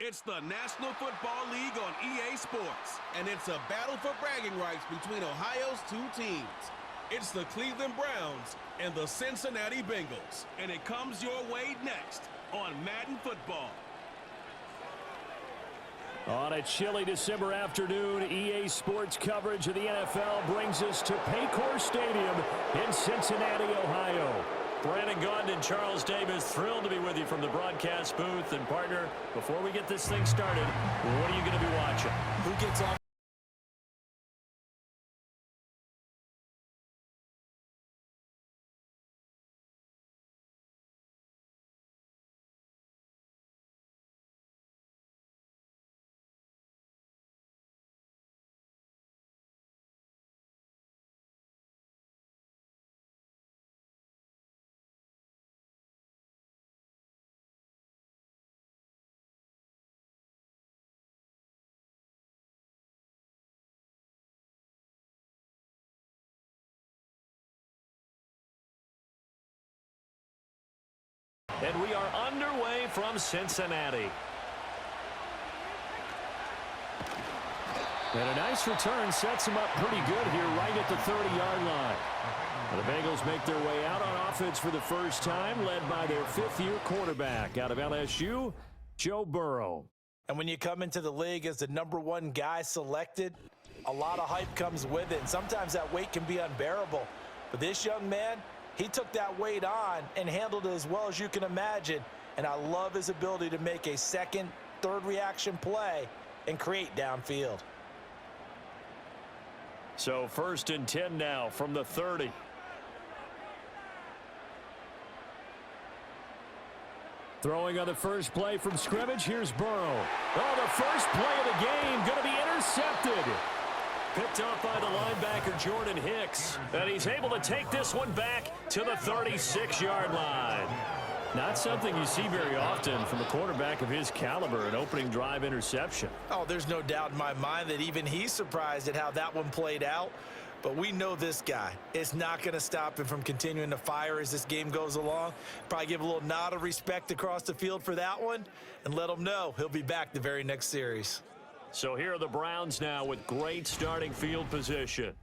It's the National Football League on EA Sports, and it's a battle for bragging rights between Ohio's two teams. It's the Cleveland Browns and the Cincinnati Bengals, and it comes your way next on Madden Football. On a chilly December afternoon, EA Sports coverage of the NFL brings us to Paycor Stadium in Cincinnati, Ohio. Brandon Gaudin and Charles Davis, thrilled to be with you from the broadcast booth. And, partner, before we get this thing started, what are you going to be watching? Who gets off? And we are underway from Cincinnati. And a nice return sets them up pretty good here right at the 30-yard line. The Bengals make their way out on offense for the first time, led by their fifth-year quarterback out of LSU, Joe Burrow. And when you come into the league as the #1 guy selected, a lot of hype comes with it. And sometimes that weight can be unbearable. But this young man, he took that weight on and handled it as well as you can imagine. And I love his ability to make a second, third reaction play and create downfield. So 1st and 10 now from the 30. Throwing on the first play from scrimmage, here's Burrow. Oh, the first play of the game going to be intercepted. Picked off by the linebacker, Jordan Hicks. And he's able to take this one back to the 36-yard line. Not something you see very often from a quarterback of his caliber, an opening drive interception. Oh, there's no doubt in my mind that even he's surprised at how that one played out. But we know this guy. It's not going to stop him from continuing to fire as this game goes along. Probably give a little nod of respect across the field for that one and let him know he'll be back the very next series. So here are the Browns now with great starting field position.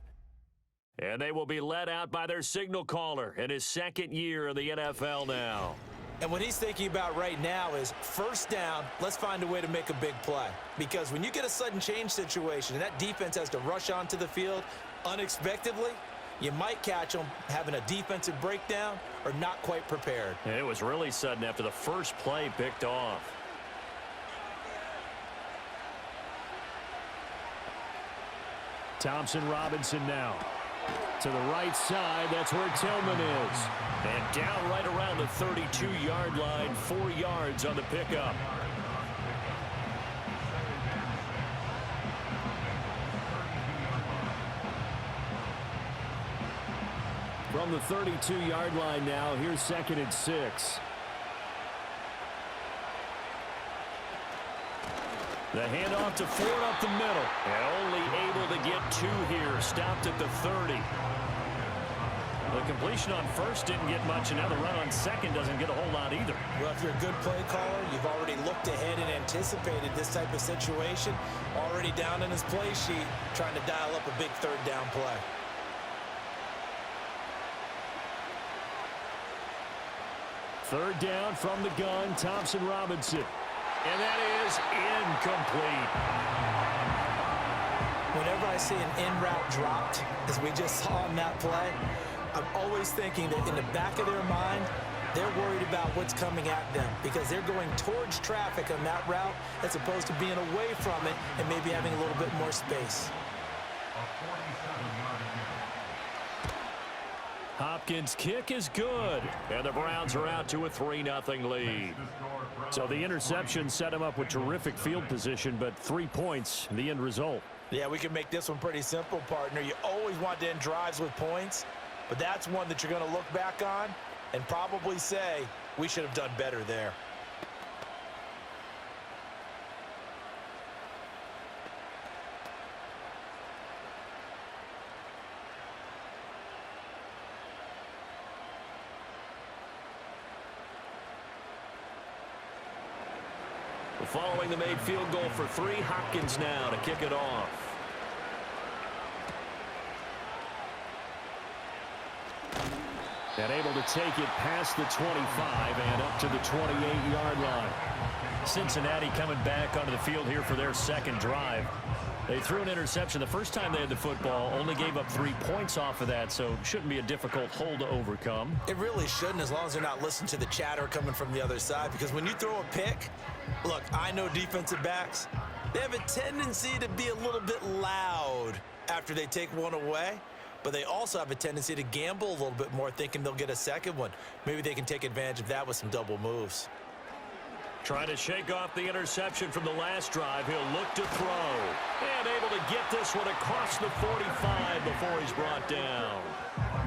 And they will be led out by their signal caller in his second year in the NFL now. And what he's thinking about right now is first down, let's find a way to make a big play. Because when you get a sudden change situation and that defense has to rush onto the field unexpectedly, you might catch them having a defensive breakdown or not quite prepared. And it was really sudden after the first play picked off. Thompson Robinson now. To the right side, that's where Tillman is. And down right around the 32-yard line, 4 yards on the pickup. From the 32-yard line now, here's 2nd and 6. The handoff to Ford up the middle. And only able to get 2 here. Stopped at the 30. The completion on first didn't get much, and now the run on second doesn't get a whole lot either. Well, if you're a good play caller, you've already looked ahead and anticipated this type of situation. Already down in his play sheet, trying to dial up a big third down play. Third down from the gun, Thompson Robinson. And that is incomplete. Whenever I see an in route dropped, as we just saw on that play, I'm always thinking that in the back of their mind, they're worried about what's coming at them because they're going towards traffic on that route as opposed to being away from it and maybe having a little bit more space. Hopkins' kick is good. And the Browns are out to a 3-0 lead. So the interception set him up with terrific field position, but 3 points, the end result. Yeah, we can make this one pretty simple, partner. You always want to end drives with points, but that's one that you're going to look back on and probably say, we should have done better there. Following the made field goal for 3, Hopkins now to kick it off. And able to take it past the 25 and up to the 28-yard line. Cincinnati coming back onto the field here for their second drive. They threw an interception the first time they had the football, only gave up 3 points off of that, so shouldn't be a difficult hole to overcome. It really shouldn't, as long as they're not listening to the chatter coming from the other side, because when you throw a pick, look, I know defensive backs, they have a tendency to be a little bit loud after they take one away, but they also have a tendency to gamble a little bit more, thinking they'll get a second one. Maybe they can take advantage of that with some double moves. Trying to shake off the interception from the last drive. He'll look to throw. And able to get this one across the 45 before he's brought down.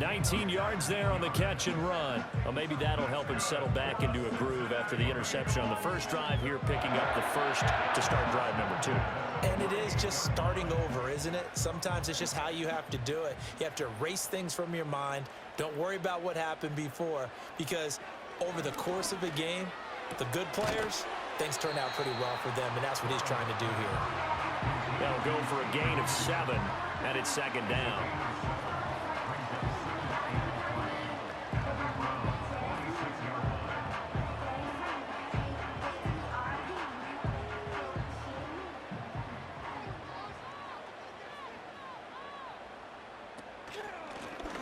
19 yards there on the catch and run. Well, maybe that'll help him settle back into a groove after the interception on the first drive here, picking up the first to start drive number 2. And it is just starting over, isn't it? Sometimes it's just how you have to do it. You have to erase things from your mind. Don't worry about what happened before, because over the course of a game, the good players, things turn out pretty well for them, and that's what he's trying to do here. They'll go for a gain of 7, and it's second down.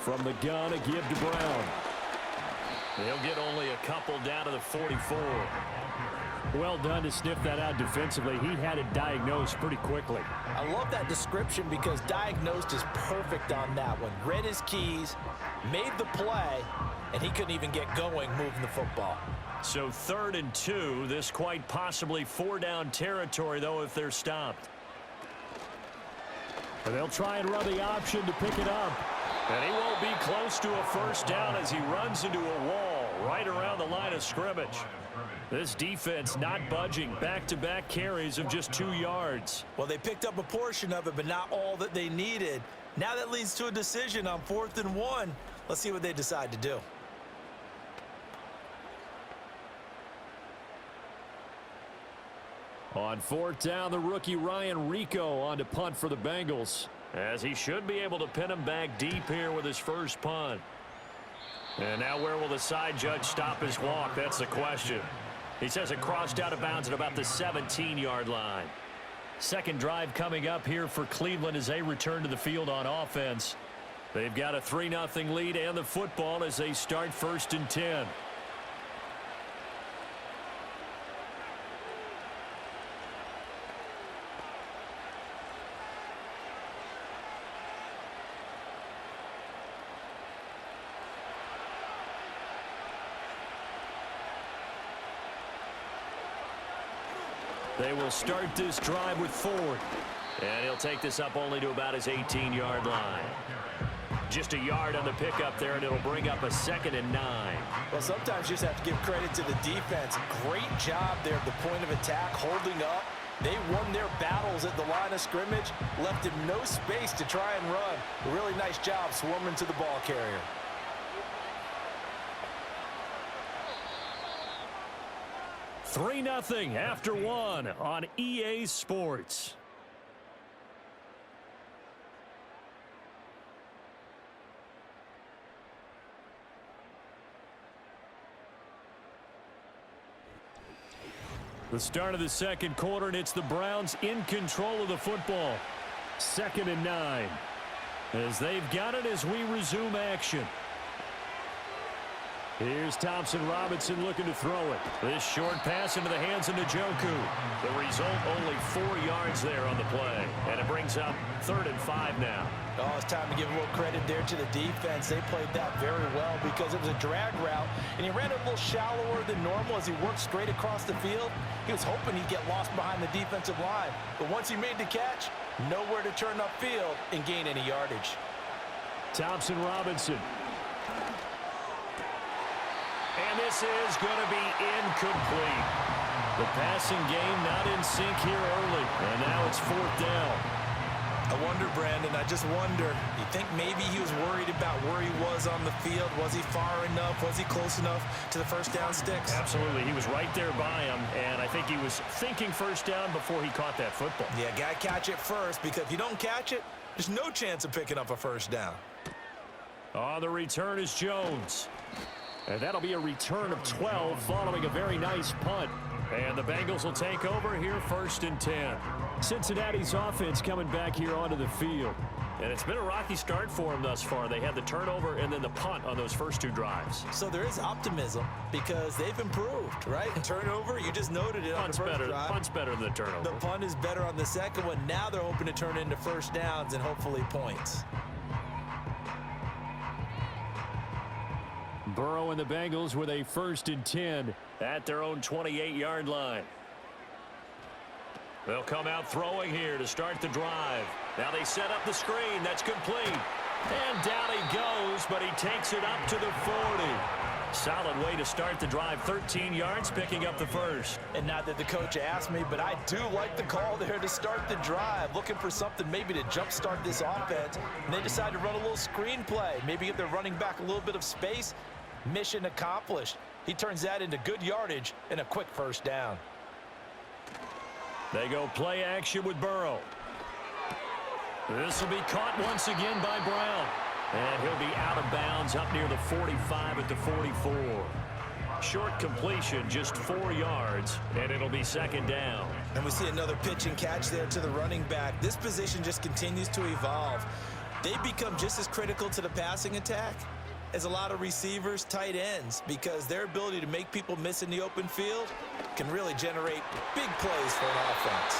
From the gun, a give to Brown. They'll get only a couple down to the 44. Well done to sniff that out defensively. He had it diagnosed pretty quickly. I love that description, because diagnosed is perfect on that one. Read his keys, made the play, and he couldn't even get going moving the football. So 3rd and 2. This quite possibly 4-down territory, though, if they're stopped. And they'll try and run the option to pick it up. And he won't be close to a first down as he runs into a wall right around the line of scrimmage. This defense not budging. Back-to-back carries of just 2 yards. Well, they picked up a portion of it, but not all that they needed. Now that leads to a decision on 4th and 1. Let's see what they decide to do. On 4th down, the rookie Ryan Rico on to punt for the Bengals. As he should be able to pin him back deep here with his first punt. And now where will the side judge stop his walk? That's the question. He says it crossed out of bounds at about the 17-yard line. Second drive coming up here for Cleveland as they return to the field on offense. They've got a 3-0 lead and the football as they start 1st and 10. They will start this drive with Ford. And he'll take this up only to about his 18-yard line. Just a yard on the pickup there, and it'll bring up a 2nd and 9. Well, sometimes you just have to give credit to the defense. Great job there at the point of attack, holding up. They won their battles at the line of scrimmage, left him no space to try and run. A really nice job swarming to the ball carrier. Three 3-0 after 1 on EA Sports. The start of the second quarter, and it's the Browns in control of the football. 2nd and 9. As they've got it as we resume action. Here's Thompson Robinson looking to throw it. This short pass into the hands of Njoku. The result, only 4 yards there on the play. And it brings up 3rd and 5 now. Oh, it's time to give a little credit there to the defense. They played that very well because it was a drag route, and he ran it a little shallower than normal as he worked straight across the field. He was hoping he'd get lost behind the defensive line. But once he made the catch, nowhere to turn upfield and gain any yardage. Thompson Robinson. And this is going to be incomplete. The passing game not in sync here early. And now it's 4th down. I wonder, Brandon, I just wonder, you think maybe he was worried about where he was on the field? Was he far enough? Was he close enough to the first down sticks? Absolutely. He was right there by him, and I think he was thinking first down before he caught that football. Yeah, got to catch it first, because if you don't catch it, there's no chance of picking up a first down. On the return is Jones. And that'll be a return of 12 following a very nice punt. And the Bengals will take over here 1st and 10. Cincinnati's offense coming back here onto the field. And it's been a rocky start for them thus far. They had the turnover and then the punt on those first 2 drives. So there is optimism because they've improved, right? Turnover, you just noted it on the first drive. Punt's better than the turnover. The punt is better on the second one. Now they're hoping to turn into first downs and hopefully points. Burrow and the Bengals with a 1st and 10 at their own 28-yard line. They'll come out throwing here to start the drive. Now they set up the screen. That's complete. And down he goes, but he takes it up to the 40. Solid way to start the drive. 13 yards, picking up the first. And not that the coach asked me, but I do like the call there to start the drive. Looking for something maybe to jumpstart this offense. And they decide to run a little screen play. Maybe give their running back a little bit of space. Mission accomplished. He turns that into good yardage and a quick first down. They go play action with Burrow. This will be caught once again by Brown. And he'll be out of bounds up near the 45 at the 44. Short completion, just 4 yards, and it'll be 2nd down. And we see another pitch and catch there to the running back. This position just continues to evolve. They become just as critical to the passing attack as a lot of receivers, tight ends, because their ability to make people miss in the open field can really generate big plays for an offense.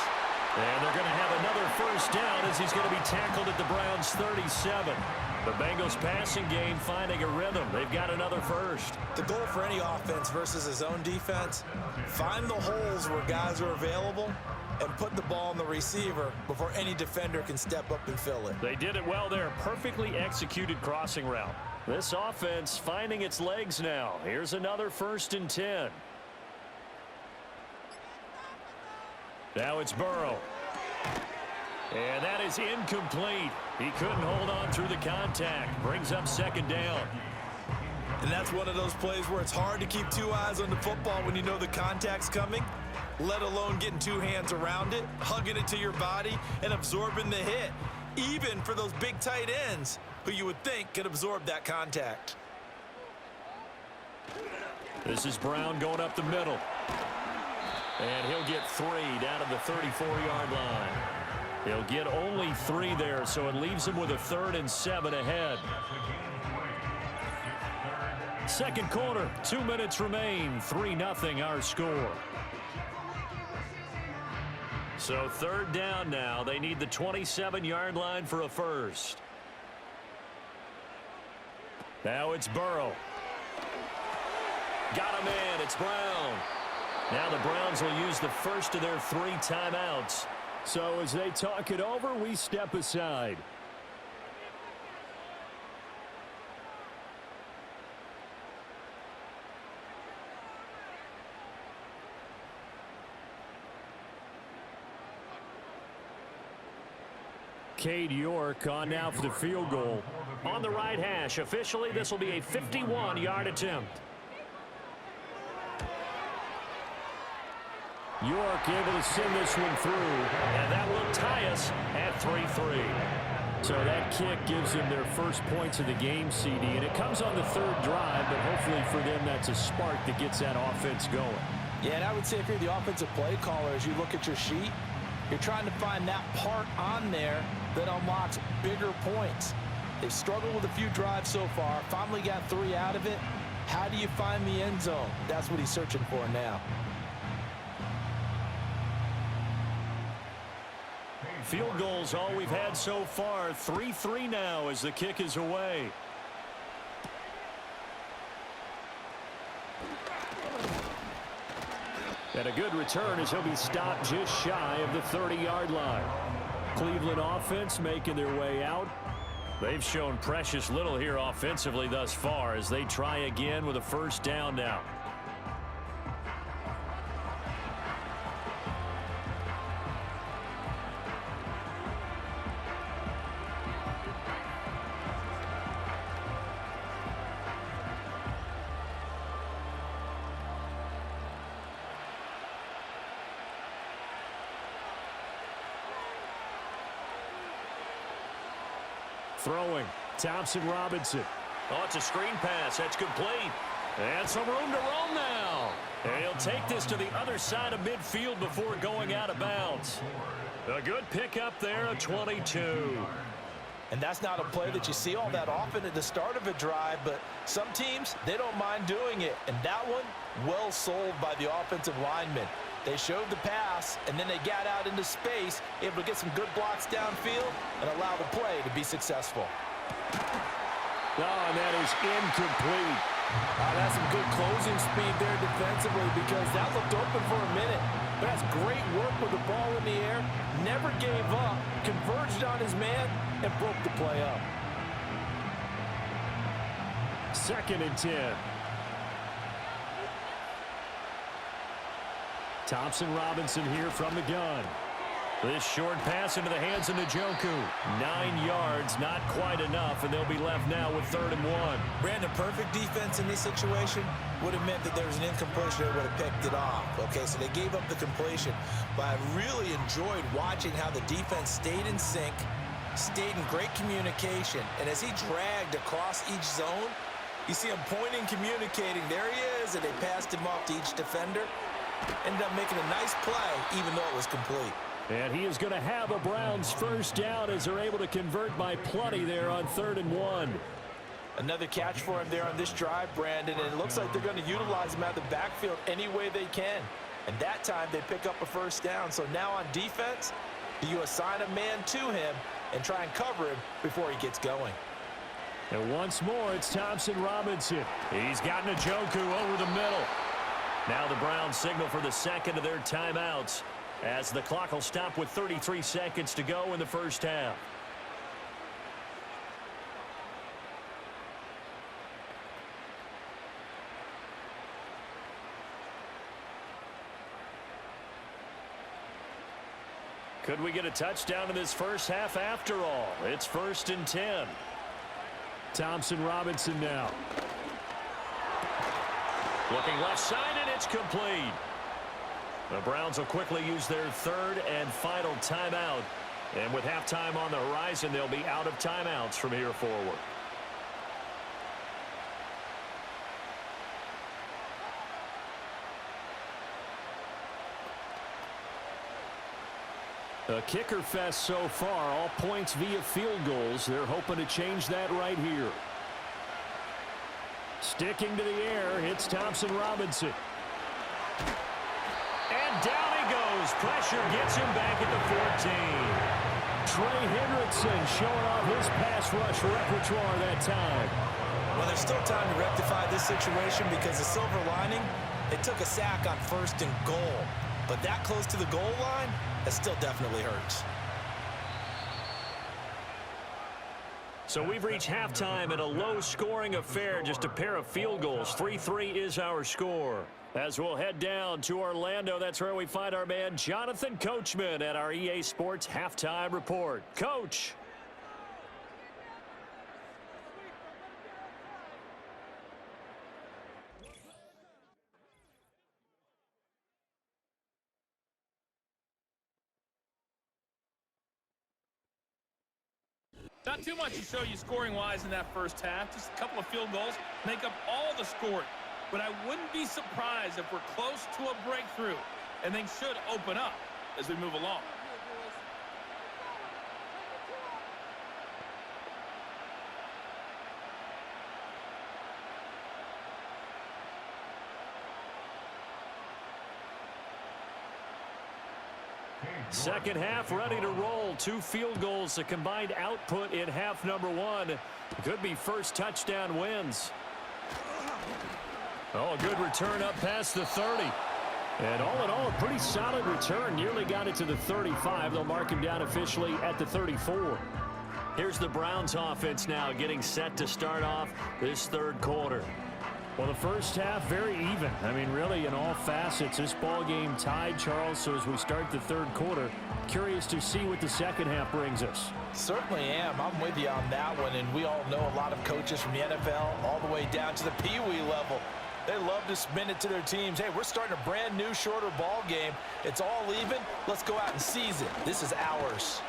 And they're going to have another first down as he's going to be tackled at the Browns' 37. The Bengals passing game finding a rhythm. They've got another first. The goal for any offense versus his own defense, find the holes where guys are available and put the ball on the receiver before any defender can step up and fill it. They did it well there. Perfectly executed crossing route. This offense finding its legs now. Here's another 1st and 10. Now it's Burrow. And that is incomplete. He couldn't hold on through the contact. Brings up 2nd down. And that's one of those plays where it's hard to keep 2 eyes on the football when you know the contact's coming, let alone getting 2 hands around it, hugging it to your body, and absorbing the hit. Even for those big tight ends who you would think could absorb that contact. This is Brown going up the middle. And he'll get 3 down to the 34-yard line. He'll get only 3 there, so it leaves him with a 3rd and 7 ahead. 2nd quarter, 2 minutes remain. 3-0 our score. So 3rd down now. They need the 27-yard line for a first. Now it's Burrow. Got him in. It's Brown. Now the Browns will use the first of their 3 timeouts. So as they talk it over, we step aside. Cade York on now for the field goal. On the right hash. Officially, this will be a 51-yard attempt. York able to send this one through. And that will tie us at 3-3. So that kick gives them their first points of the game, CD. And it comes on the 3rd drive, but hopefully for them that's a spark that gets that offense going. Yeah, and I would say if you're the offensive play caller, as you look at your sheet, you're trying to find that part on there that unlocks bigger points. They've struggled with a few drives so far. Finally got 3 out of it. How do you find the end zone? That's what he's searching for now. Field goals all we've had so far. 3-3 now as the kick is away. And a good return as he'll be stopped just shy of the 30-yard line. Cleveland offense making their way out. They've shown precious little here offensively thus far as they try again with a first down now. throwing. Thompson Robinson. Oh, it's a screen pass. That's complete. And some room to roam now. And he'll take this to the other side of midfield before going out of bounds. A good pickup there, a 22. And that's not a play that you see all that often at the start of a drive, but some teams, they don't mind doing it. And that one, well sold by the offensive lineman. They showed the pass, and then they got out into space, able to get some good blocks downfield and allow the play to be successful. Oh, and that is incomplete. That's some good closing speed there defensively because that looked open for a minute. But that's great work with the ball in the air. Never gave up, converged on his man, and broke the play up. 2nd and 10. Thompson Robinson here from the gun. This short pass into the hands of Njoku. 9 yards, not quite enough, and they'll be left now with 3rd and 1. Brandon, perfect defense in this situation would have meant that there was an incompletion. They would have picked it off. Okay, so they gave up the completion. But I really enjoyed watching how the defense stayed in sync, stayed in great communication. And as he dragged across each zone, you see him pointing, communicating. There he is, and they passed him off to each defender. Ended up making a nice play, even though it was complete. And he is going to have a Browns first down as they're able to convert by plenty there on 3rd and 1. Another catch for him there on this drive, Brandon, and it looks like they're going to utilize him out of the backfield any way they can. And that time they pick up a first down. So now on defense, you assign a man to him and try and cover him before he gets going. And once more, it's Thompson Robinson. He's got Njoku over the middle. Now the Browns signal for the second of their timeouts, as the clock will stop with 33 seconds to go in the first half. Could we get a touchdown in this first half after all? It's 1st and 10. Thompson Robinson now. Looking left side, and it's complete. The Browns will quickly use their 3rd and final timeout. And with halftime on the horizon, they'll be out of timeouts from here forward. A kicker fest so far, all points via field goals. They're hoping to change that right here. Sticking to the air, it's Thompson Robinson. And down he goes. Pressure gets him back at the 14. Trey Hendrickson showing off his pass rush repertoire that time. Well, there's still time to rectify this situation because the silver lining, they took a sack on 1st and goal. But that close to the goal line, that still definitely hurts. So we've reached halftime in a low-scoring affair, just a pair of field goals. 3-3 is our score. As we'll head down to Orlando, that's where we find our man Jonathan Coachman at our EA Sports Halftime Report. Coach. Not too much to show you scoring-wise in that first half. Just a couple of field goals make up all the scoring. But I wouldn't be surprised if we're close to a breakthrough, and things should open up as we move along. Second half ready to roll. 2 field goals, a combined output in half number 1. Could be first touchdown wins. Oh, a good return up past the 30. And all in all, a pretty solid return. Nearly got it to the 35. They'll mark him down officially at the 34. Here's the Browns offense now getting set to start off this 3rd quarter. Well, the first half, very even. I mean, really, in all facets, this ball game tied, Charles. So as we start the 3rd quarter, curious to see what the second half brings us. Certainly am. I'm with you on that one. And we all know a lot of coaches from the NFL all the way down to the Pee Wee level. They love to spin it to their teams. Hey, we're starting a brand new, shorter ball game. It's all even. Let's go out and seize it. This is ours.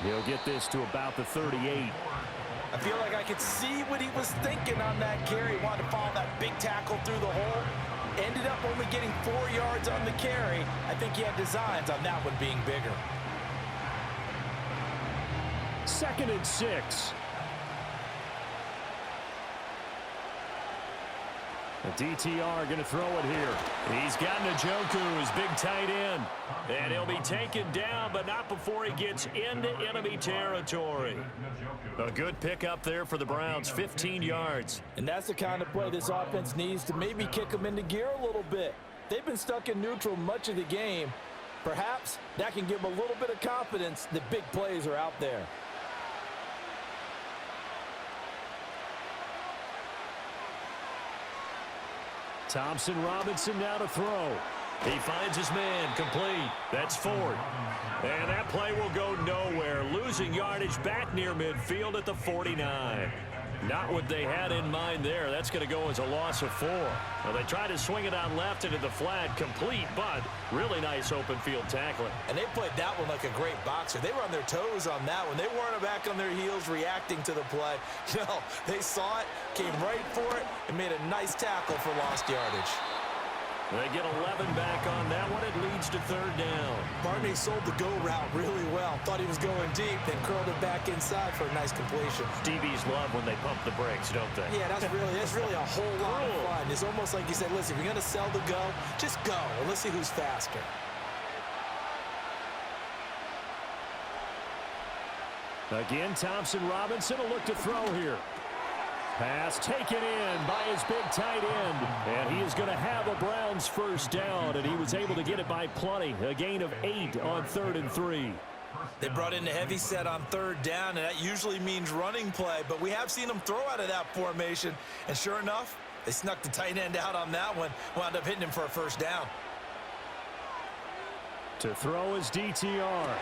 He'll get this to about the 38. I feel like I could see what he was thinking on that carry. He wanted to follow that big tackle through the hole. Ended up only getting 4 yards on the carry. I think he had designs on that one being bigger. 2nd and 6. The DTR going to throw it here. He's got Njoku, his big tight end. And he'll be taken down, but not before he gets into enemy territory. A good pickup there for the Browns, 15 yards. And that's the kind of play this offense needs to maybe kick them into gear a little bit. They've been stuck in neutral much of the game. Perhaps that can give them a little bit of confidence that big plays are out there. Thompson Robinson now to throw. He finds his man, complete. That's Ford. And that play will go nowhere. Losing yardage back near midfield at the 49. Not what they had in mind there. That's going to go as a loss of 4. Well, they tried to swing it out left into the flat, complete, but really nice open field tackling. And they played that one like a great boxer. They were on their toes on that one. They weren't back on their heels reacting to the play. No, they saw it, came right for it, and made a nice tackle for lost yardage. They get 11 back on that one. It leads to 3rd down. Barney sold the go route really well. Thought he was going deep, then curled it back inside for a nice completion. DBs love when they pump the brakes, don't they? Yeah, that's really a whole lot of fun. It's almost like you said, listen, if you're going to sell the go, just go, and let's see who's faster. Again, Thompson Robinson will look to throw here. Pass taken in by his big tight end. And he is going to have a Browns 1st down, and he was able to get it by plenty. A gain of 8 on 3rd and 3. They brought in a heavy set on 3rd down, and that usually means running play, but we have seen them throw out of that formation. And sure enough, they snuck the tight end out on that one, wound up hitting him for a 1st down. To throw is DTR.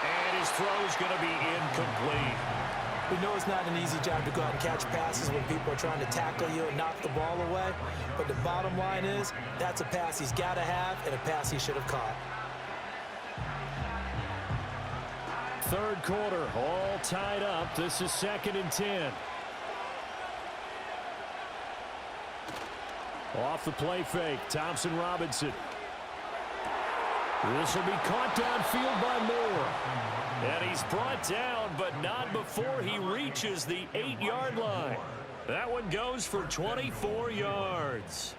And his throw is going to be incomplete. We know it's not an easy job to go out and catch passes when people are trying to tackle you and knock the ball away. But the bottom line is, that's a pass he's got to have and a pass he should have caught. 3rd quarter, all tied up. This is 2nd and 10. Off the play fake, Thompson Robinson. This will be caught downfield by Moore. And he's brought down, but not before he reaches the 8-yard line. That one goes for 24 yards.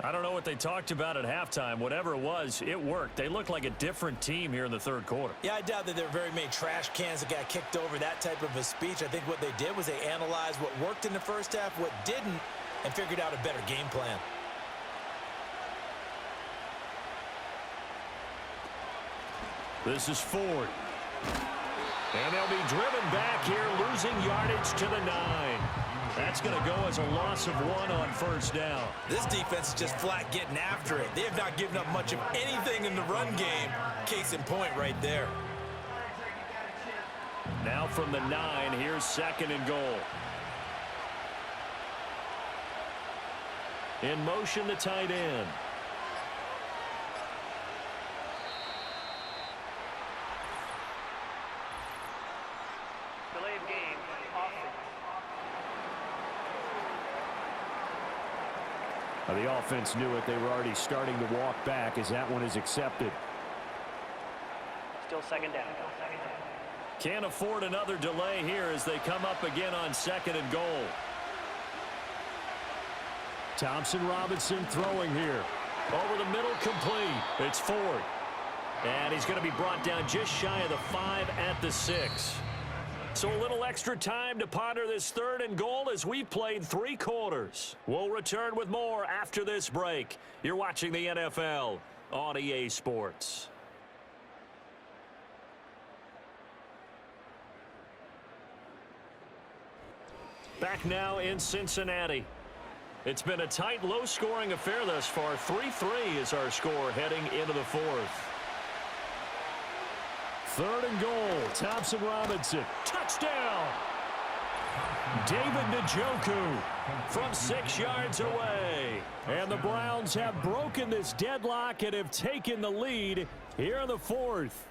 I don't know what they talked about at halftime. Whatever it was, it worked. They looked like a different team here in the 3rd quarter. Yeah, I doubt that there were very many trash cans that got kicked over, that type of a speech. I think what they did was they analyzed what worked in the 1st half, what didn't, and figured out a better game plan. This is Ford. And they'll be driven back here, losing yardage to the 9. That's going to go as a loss of 1 on 1st down. This defense is just flat getting after it. They have not given up much of anything in the run game. Case in point right there. Now from the 9, here's 2nd and goal. In motion, the tight end. The offense knew it. They were already starting to walk back as that one is accepted. Still 2nd down. Can't afford another delay here as they come up again on 2nd and goal. Thompson Robinson throwing here. Over the middle, complete. It's Ford. And he's going to be brought down just shy of the 5 at the 6. So a little extra time to ponder this 3rd and goal as we played 3 quarters. We'll return with more after this break. You're watching the NFL on EA Sports. Back now in Cincinnati. It's been a tight, low-scoring affair thus far. 3-3 is our score heading into the 4th. 3rd and goal, Thompson Robinson. Touchdown! David Njoku from 6 yards away. And the Browns have broken this deadlock and have taken the lead here in the 4th.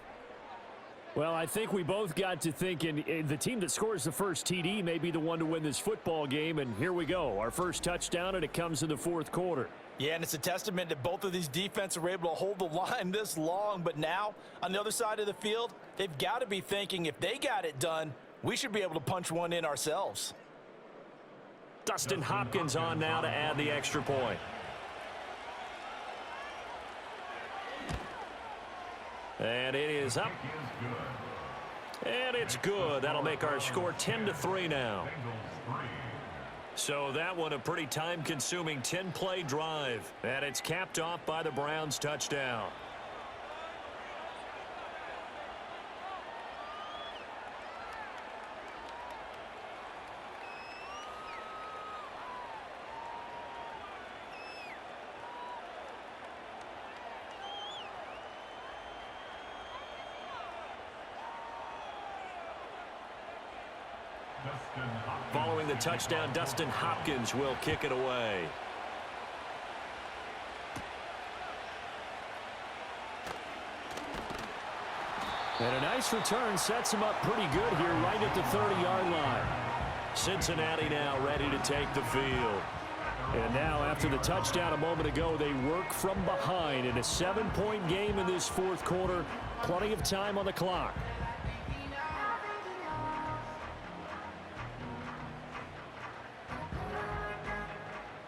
Well, I think we both got to thinking the team that scores the first TD may be the one to win this football game, and here we go. Our first touchdown, and it comes in the fourth quarter. Yeah, and it's a testament that both of these defenses were able to hold the line this long, but now on the other side of the field, they've got to be thinking if they got it done, we should be able to punch one in ourselves. Dustin Hopkins on now to add the extra point. And it is up. And it's good. That'll make our score 10-3 now. So that one a pretty time-consuming 10-play drive. And it's capped off by the Browns' touchdown. Following the touchdown, Dustin Hopkins will kick it away. And a nice return sets him up pretty good here right at the 30-yard line. Cincinnati now ready to take the field. And now after the touchdown a moment ago, they work from behind in a 7-point game in this fourth quarter. Plenty of time on the clock.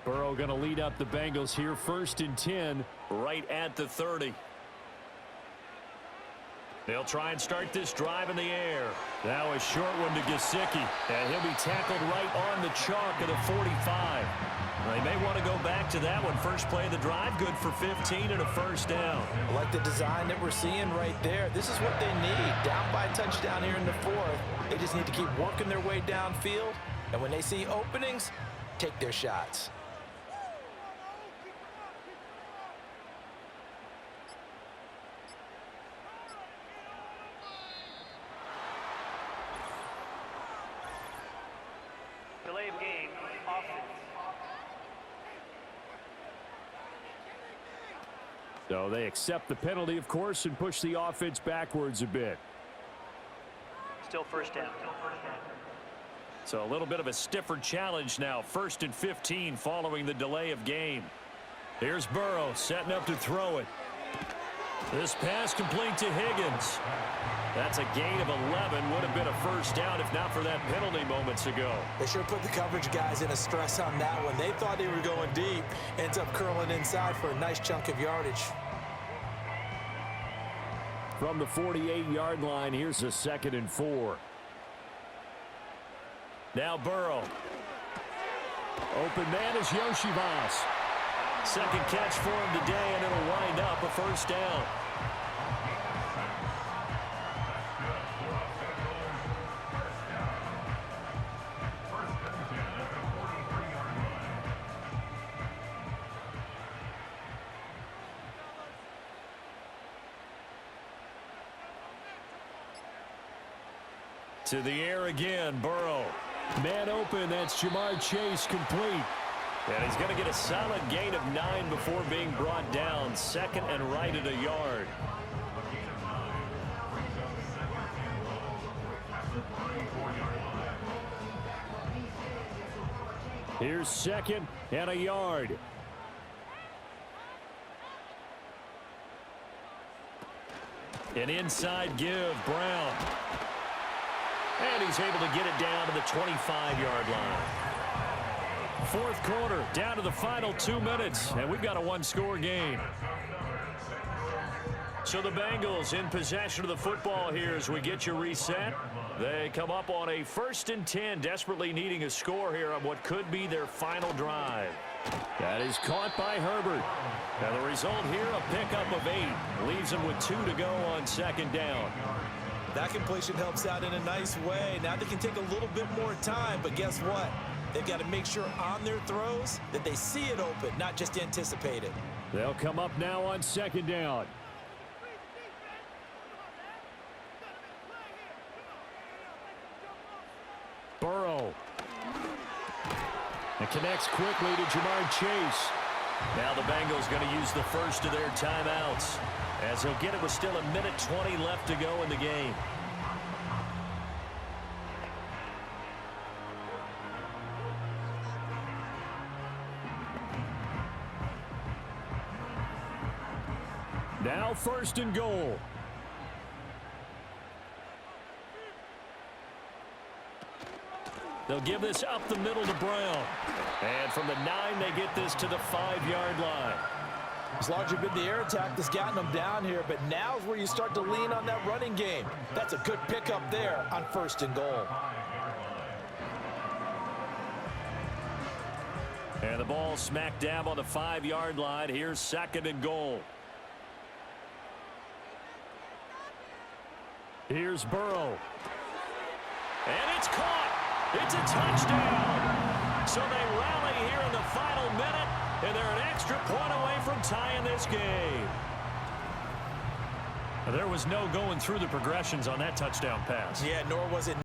Burrow going to lead up the Bengals here, 1st and 10. Right at the 30. They'll try and start this drive in the air. Now a short one to Gesicki. And he'll be tackled right on the chalk of the 45. They may want to go back to that one. First play of the drive, good for 15 and a first down. I like the design that we're seeing right there. This is what they need. Down by a touchdown here in the fourth. They just need to keep working their way downfield. And when they see openings, take their shots. Delay of game, offense. So they accept the penalty, of course, and push the offense backwards a bit. Still first down. So a little bit of a stiffer challenge now. 1st and 15 following the delay of game. Here's Burrow setting up to throw it. This pass complete to Higgins. That's a gain of 11. Would have been a first down if not for that penalty moments ago. They sure put the coverage guys in a stress on that one. They thought they were going deep. Ends up curling inside for a nice chunk of yardage. From the 48-yard line, here's a 2nd and 4. Now Burrow. Open man is Yoshivas. Second catch for him today, and it'll wind up a first down. To the air again, Burrow. Man open, that's Jamar Chase complete. And he's going to get a solid gain of 9 before being brought down. 2nd and right at a yard. Here's 2nd and a yard. An inside give, Brown. And he's able to get it down to the 25-yard line. Fourth quarter, down to the final 2 minutes, and we've got a one-score game. So the Bengals in possession of the football here as we get you reset. They come up on a 1st and 10, desperately needing a score here on what could be their final drive. That is caught by Herbert. Now the result here, a pickup of 8. Leaves them with 2 to go on 2nd down. That completion helps out in a nice way. Now they can take a little bit more time, but guess what? They've got to make sure on their throws that they see it open, not just anticipate it. They'll come up now on 2nd down. Burrow. And connects quickly to Jamar Chase. Now the Bengals going to use the first of their timeouts, as he'll get it with still 1:20 left to go in the game. Now 1st and goal. They'll give this up the middle to Brown. And from the 9, they get this to the 5-yard line. It's largely been the air attack that's gotten them down here, but now's where you start to lean on that running game. That's a good pickup there on 1st and goal. And the ball smack dab on the 5-yard line. Here's 2nd and goal. Here's Burrow. And it's caught. It's a touchdown. So they rally here in the final minute, and they're an extra point away from tying this game. There was no going through the progressions on that touchdown pass. Yeah, nor was it.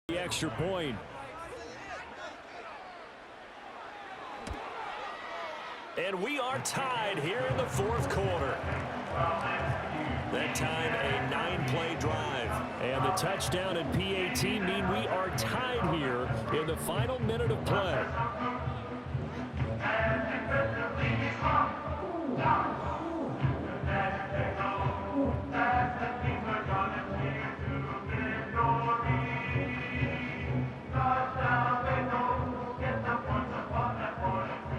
The extra point. And we are tied here in the 4th quarter. That time a 9-play drive. And the touchdown and PAT mean we are tied here in the final minute of play.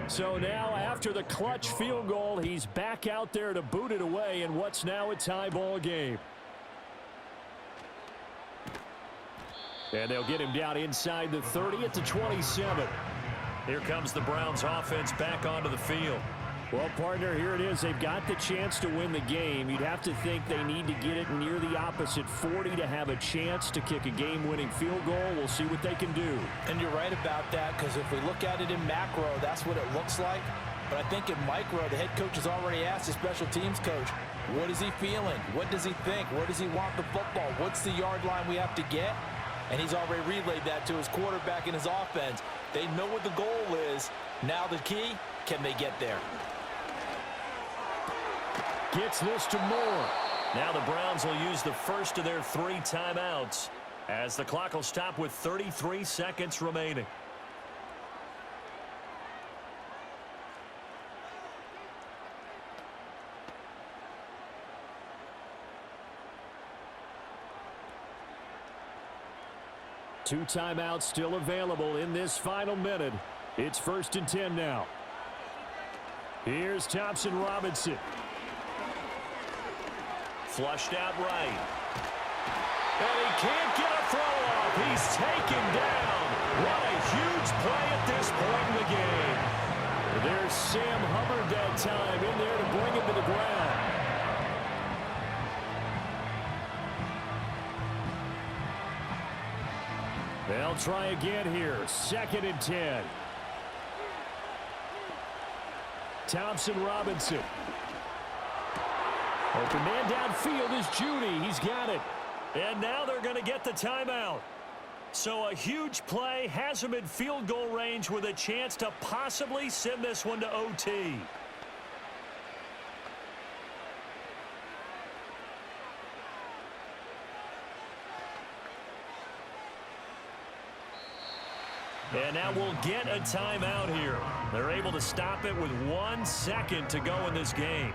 So now, after the clutch field goal, he's back out there to boot it away in what's now a tie ball game. And they'll get him down inside the 30 at the 27. Here comes the Browns offense back onto the field. Well, partner, here it is. They've got the chance to win the game. You'd have to think they need to get it near the opposite 40 to have a chance to kick a game-winning field goal. We'll see what they can do. And you're right about that, because if we look at it in macro, that's what it looks like. But I think in micro, the head coach has already asked the special teams coach, what is he feeling? What does he think? Where does he want the football? What's the yard line we have to get? And he's already relayed that to his quarterback and his offense. They know what the goal is. Now the key, can they get there? Gets this to Moore. Now the Browns will use the first of their 3 timeouts, as the clock will stop with 33 seconds remaining. Two timeouts still available in this final minute. It's 1st and 10 now. Here's Thompson Robinson. Flushed out right. And he can't get a throw off. He's taken down. What a huge play at this point in the game. There's Sam Hubbard that time in there to bring him to the ground. They'll try again here. 2nd and 10. Thompson Robinson. Open man downfield is Judy. He's got it. And now they're going to get the timeout. So a huge play has him in field goal range with a chance to possibly send this one to OT. And now we'll get a timeout here. They're able to stop it with 1 second to go in this game.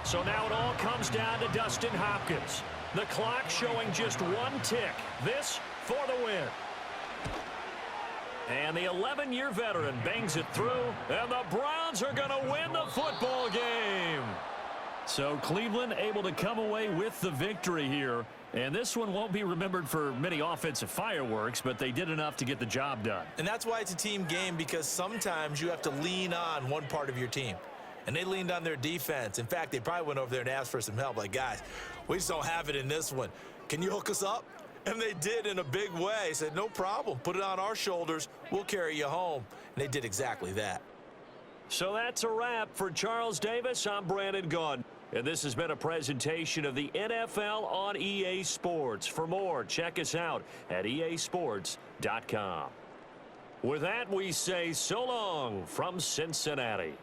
So now it all comes down to Dustin Hopkins. The clock showing just 1 tick. This for the win. And the 11-year veteran bangs it through, and the Browns are going to win the football game. So Cleveland able to come away with the victory here. And this one won't be remembered for many offensive fireworks, but they did enough to get the job done. And that's why it's a team game, because sometimes you have to lean on one part of your team. And they leaned on their defense. In fact, they probably went over there and asked for some help. Like, guys, we just don't have it in this one. Can you hook us up? And they did in a big way. Said, no problem. Put it on our shoulders. We'll carry you home. And they did exactly that. So that's a wrap for Charles Davis. I'm Brandon Gaudin. And this has been a presentation of the NFL on EA Sports. For more, check us out at easports.com. With that, we say so long from Cincinnati.